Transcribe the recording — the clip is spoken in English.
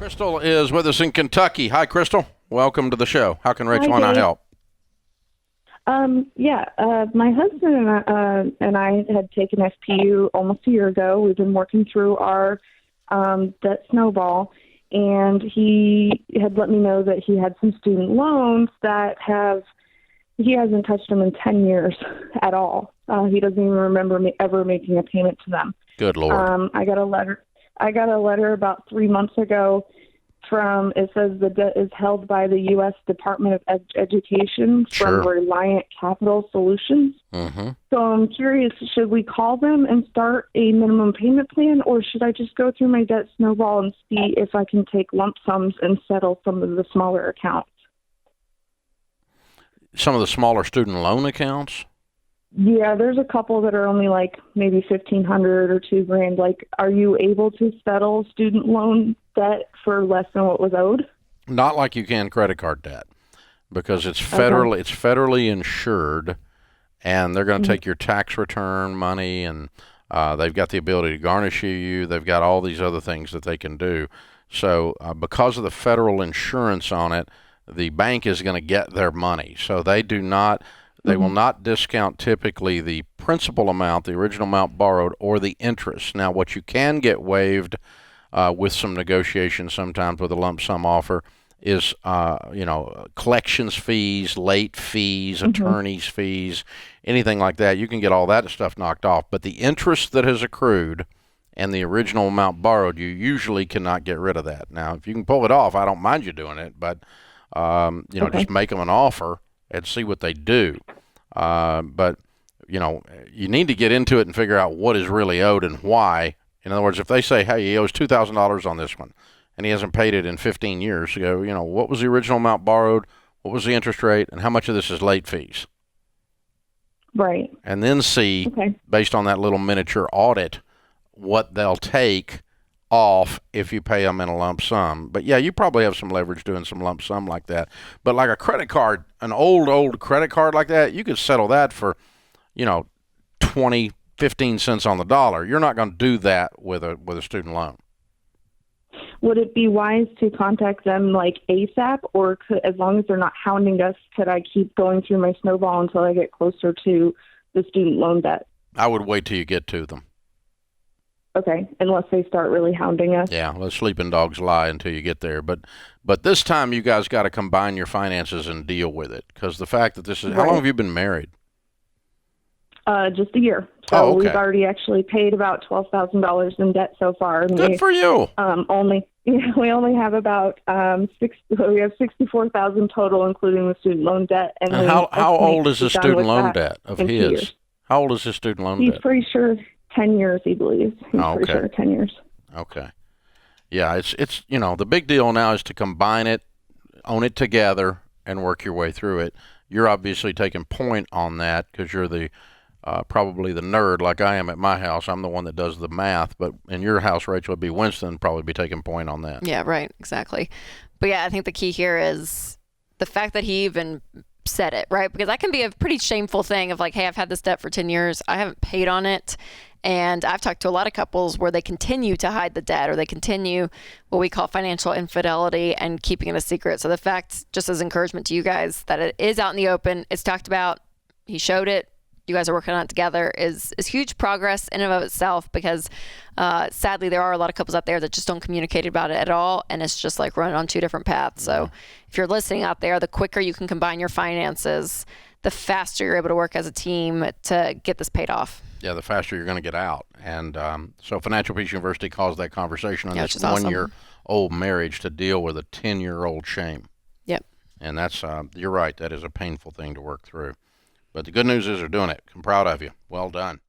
Crystal is with us in Kentucky. Hi, Crystal. Welcome to the show. How can Rachel and I Dave. help? My husband and I had taken FPU almost a year ago. We've been working through our debt snowball, and he had let me know that he had some student loans that he hasn't touched them in 10 years at all. He doesn't even remember ever making a payment to them. Good Lord. I got a letter about 3 months ago it says the debt is held by the U.S. Department of Education Sure. from Reliant Capital Solutions. Mm-hmm. So I'm curious, should we call them and start a minimum payment plan, or should I just go through my debt snowball and see if I can take lump sums and settle some of the smaller accounts? Some of the smaller student loan accounts? Yeah, there's a couple that are only like maybe $1,500 or $2,000. Like, are you able to settle student loan debt for less than what was owed? Not like you can credit card debt, because it's federally insured, and they're going to take your tax return money, and they've got the ability to garnish you. They've got all these other things that they can do. So because of the federal insurance on it, the bank is going to get their money. So they do not. They will not discount typically the principal amount, the original amount borrowed, or the interest. Now, what you can get waived with some negotiation sometimes with a lump sum offer is, collections fees, late fees, attorney's fees, anything like that. You can get all that stuff knocked off. But the interest that has accrued and the original amount borrowed, you usually cannot get rid of that. Now, if you can pull it off, I don't mind you doing it, but, just make them an offer and see what they do. But you need to get into it and figure out what is really owed and why. In other words, if they say, hey, he owes $2,000 on this one, and he hasn't paid it in 15 years, you go, what was the original amount borrowed? What was the interest rate? And how much of this is late fees? Right. And then see, based on that little miniature audit, what they'll take off if you pay them in a lump sum. But yeah, you probably have some leverage doing some lump sum like that. But like a credit card, an old credit card like that, you could settle that for, 20, 15 cents on the dollar. You're not going to do that with a student loan. Would it be wise to contact them like ASAP, or as long as they're not hounding us, could I keep going through my snowball until I get closer to the student loan debt? I would wait till you get to them. Okay, unless they start really hounding us. Yeah, let sleeping dogs lie until you get there. But this time you guys got to combine your finances and deal with it, because the fact that this is how long have you been married? Just a year. So we've already actually paid about $12,000 in debt so far. And Good for you. We only have about we have $64,000 total, including the student loan debt. And how old is the student loan debt of his? Years. How old is his student loan debt? He's pretty sure 10 years, he believes. He's pretty sure 10 years. Okay. Yeah, it's the big deal now is to combine it, own it together, and work your way through it. You're obviously taking point on that because you're the probably the nerd like I am at my house. I'm the one that does the math, but in your house, Rachel, would be Winston probably be taking point on that. Yeah, right, exactly. But yeah, I think the key here is the fact that he even said it, right? Because that can be a pretty shameful thing of like, hey, I've had this debt for 10 years. I haven't paid on it. And I've talked to a lot of couples where they continue to hide the debt, or they continue what we call financial infidelity and keeping it a secret. So the fact, just as encouragement to you guys, that it is out in the open, it's talked about, he showed it, you guys are working on it together is huge progress in and of itself, because sadly there are a lot of couples out there that just don't communicate about it at all, and it's just like running on two different paths. So if you're listening out there, the quicker you can combine your finances, the faster you're able to work as a team to get this paid off. Yeah, the faster you're going to get out. And so Financial Peace University calls that conversation on this awesome. 1-year-old marriage to deal with a 10-year-old shame. Yep. And that's, you're right, that is a painful thing to work through. But the good news is they're doing it. I'm proud of you. Well done.